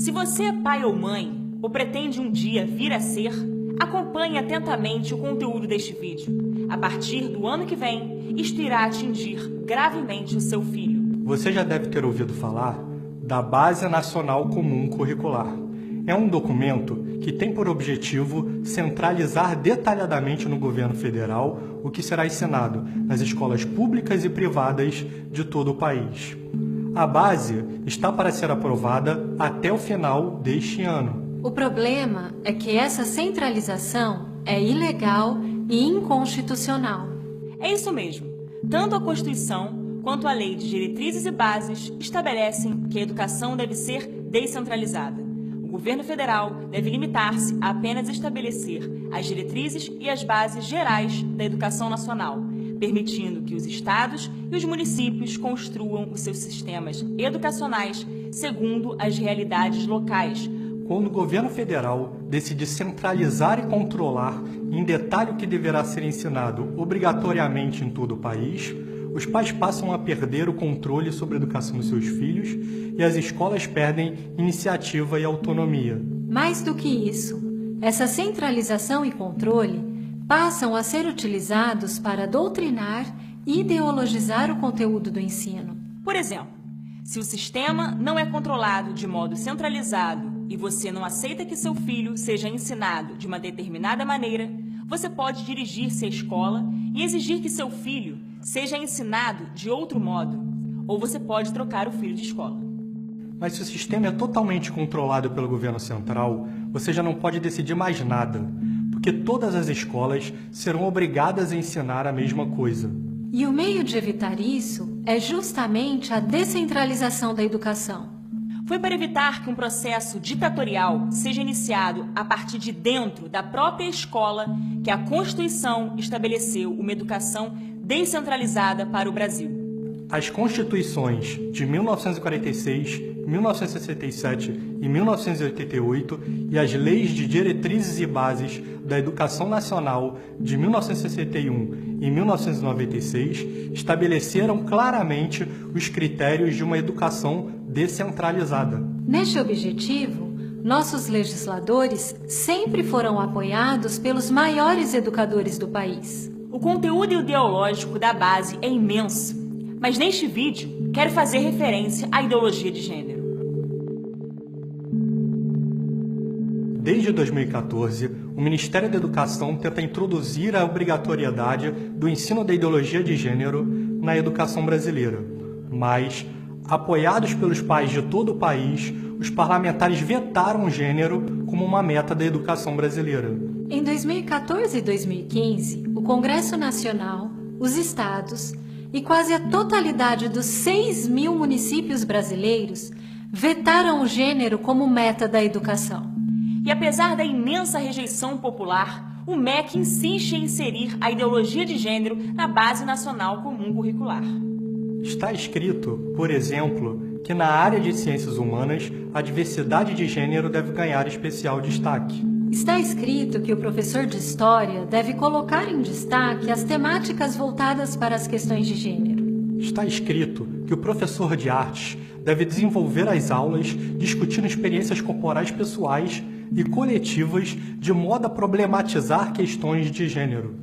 Se você é pai ou mãe, ou pretende um dia vir a ser, acompanhe atentamente o conteúdo deste vídeo. A partir do ano que vem, isto irá atingir gravemente o seu filho. Você já deve ter ouvido falar da Base Nacional Comum Curricular. É um documento que tem por objetivo centralizar detalhadamente no governo federal o que será ensinado nas escolas públicas e privadas de todo o país. A base está para ser aprovada até o final deste ano. O problema é que essa centralização é ilegal e inconstitucional. É isso mesmo. Tanto a Constituição quanto a Lei de Diretrizes e Bases estabelecem que a educação deve ser descentralizada. O governo federal deve limitar-se a apenas estabelecer as diretrizes e as bases gerais da educação nacional, permitindo que os estados e os municípios construam os seus sistemas educacionais segundo as realidades locais. Quando o governo federal decide centralizar e controlar em detalhe o que deverá ser ensinado obrigatoriamente em todo o país, os pais passam a perder o controle sobre a educação dos seus filhos e as escolas perdem iniciativa e autonomia. Mais do que isso, essa centralização e controle passam a ser utilizados para doutrinar e ideologizar o conteúdo do ensino. Por exemplo, se o sistema não é controlado de modo centralizado e você não aceita que seu filho seja ensinado de uma determinada maneira, você pode dirigir-se à escola e exigir que seu filho seja ensinado de outro modo, ou você pode trocar o filho de escola. Mas se o sistema é totalmente controlado pelo governo central, você já não pode decidir mais nada, porque todas as escolas serão obrigadas a ensinar a mesma coisa. E o meio de evitar isso é justamente a descentralização da educação. Foi para evitar que um processo ditatorial seja iniciado a partir de dentro da própria escola que a Constituição estabeleceu uma educação descentralizada para o Brasil. As Constituições de 1946, 1967 e 1988 e as Leis de Diretrizes e Bases da Educação Nacional de 1961 e 1996 estabeleceram claramente os critérios de uma educação descentralizada. Neste objetivo, nossos legisladores sempre foram apoiados pelos maiores educadores do país. O conteúdo ideológico da base é imenso, mas neste vídeo quero fazer referência à ideologia de gênero. Desde 2014, o Ministério da Educação tenta introduzir a obrigatoriedade do ensino da ideologia de gênero na educação brasileira, mas, apoiados pelos pais de todo o país, os parlamentares vetaram o gênero como uma meta da educação brasileira. Em 2014 e 2015, o Congresso Nacional, os estados e quase a totalidade dos 6.000 municípios brasileiros vetaram o gênero como meta da educação. E apesar da imensa rejeição popular, o MEC insiste em inserir a ideologia de gênero na Base Nacional Comum Curricular. Está escrito, por exemplo, que na área de ciências humanas, a diversidade de gênero deve ganhar especial destaque. Está escrito que o professor de História deve colocar em destaque as temáticas voltadas para as questões de gênero. Está escrito que o professor de Artes deve desenvolver as aulas discutindo experiências corporais pessoais e coletivas de modo a problematizar questões de gênero.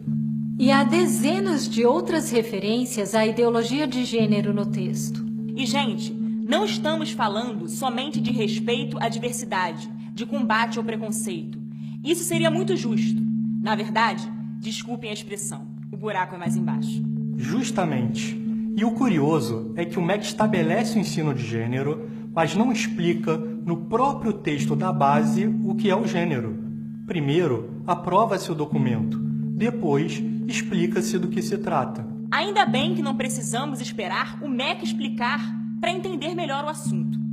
E há dezenas de outras referências à ideologia de gênero no texto. E, gente, não estamos falando somente de respeito à diversidade, de combate ao preconceito. Isso seria muito justo. Na verdade, desculpem a expressão, o buraco é mais embaixo. Justamente. E o curioso é que o MEC estabelece o ensino de gênero, mas não explica no próprio texto da base o que é o gênero. Primeiro, aprova-se o documento. Depois, explica-se do que se trata. Ainda bem que não precisamos esperar o MEC explicar para entender melhor o assunto.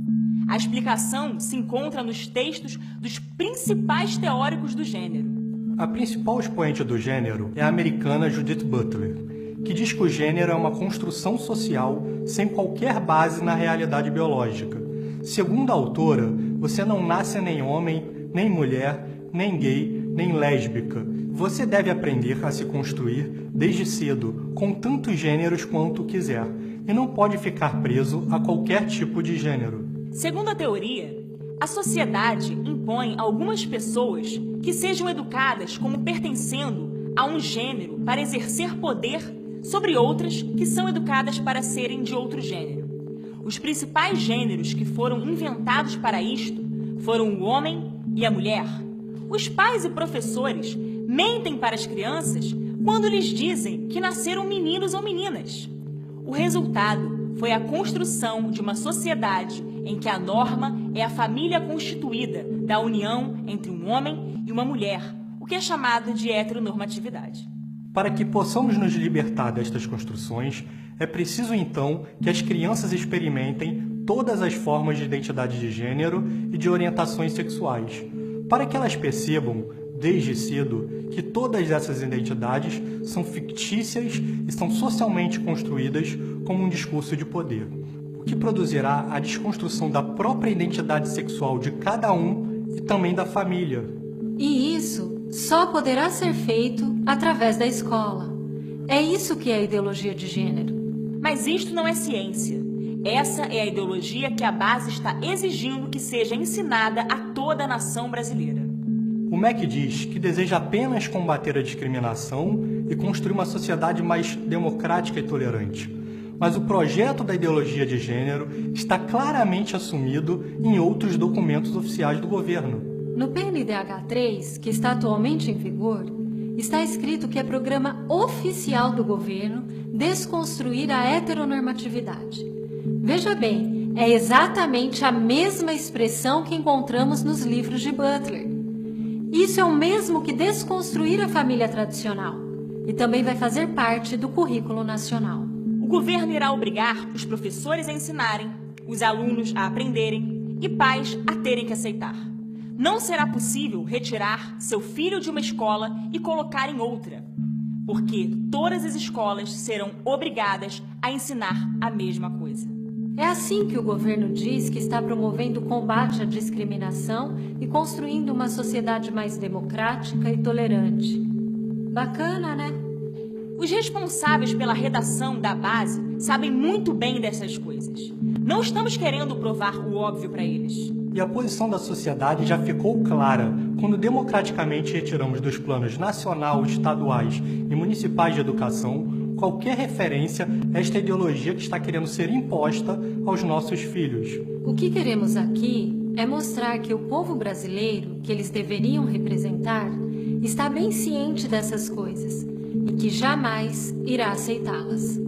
A explicação se encontra nos textos dos principais teóricos do gênero. A principal expoente do gênero é a americana Judith Butler, que diz que o gênero é uma construção social sem qualquer base na realidade biológica. Segundo a autora, você não nasce nem homem, nem mulher, nem gay, nem lésbica. Você deve aprender a se construir desde cedo, com tantos gêneros quanto quiser, e não pode ficar preso a qualquer tipo de gênero. Segundo a teoria, A sociedade impõe a algumas pessoas que sejam educadas como pertencendo a um gênero para exercer poder sobre outras que são educadas para serem de outro gênero. Os principais gêneros que foram inventados para isto foram o homem e a mulher. Os pais e professores mentem para as crianças quando lhes dizem que nasceram meninos ou meninas. O resultado foi a construção de uma sociedade em que a norma é a família constituída da união entre um homem e uma mulher, o que é chamado de heteronormatividade. Para que possamos nos libertar destas construções, é preciso então que as crianças experimentem todas as formas de identidade de gênero e de orientações sexuais, para que elas percebam, desde cedo, que todas essas identidades são fictícias e são socialmente construídas como um discurso de poder, o que produzirá a desconstrução da própria identidade sexual de cada um e também da família. E isso só poderá ser feito através da escola. É isso que é a ideologia de gênero. Mas isto não é ciência. Essa é a ideologia que a base está exigindo que seja ensinada a toda a nação brasileira. O MEC diz que deseja apenas combater a discriminação e construir uma sociedade mais democrática e tolerante. Mas o projeto da ideologia de gênero está claramente assumido em outros documentos oficiais do governo. No PNDH 3, que está atualmente em vigor, está escrito que é programa oficial do governo desconstruir a heteronormatividade. Veja bem, é exatamente a mesma expressão que encontramos nos livros de Butler. Isso é o mesmo que desconstruir a família tradicional e também vai fazer parte do currículo nacional. O governo irá obrigar os professores a ensinarem, os alunos a aprenderem e pais a terem que aceitar. Não será possível retirar seu filho de uma escola e colocar em outra, porque todas as escolas serão obrigadas a ensinar a mesma coisa. É assim que o governo diz que está promovendo o combate à discriminação e construindo uma sociedade mais democrática e tolerante. Bacana, né? Os responsáveis pela redação da base sabem muito bem dessas coisas. Não estamos querendo provar o óbvio para eles. E a posição da sociedade já ficou clara quando democraticamente retiramos dos planos nacional, estaduais e municipais de educação qualquer referência a esta ideologia que está querendo ser imposta aos nossos filhos. O que queremos aqui é mostrar que o povo brasileiro, que eles deveriam representar, está bem ciente dessas coisas e que jamais irá aceitá-las.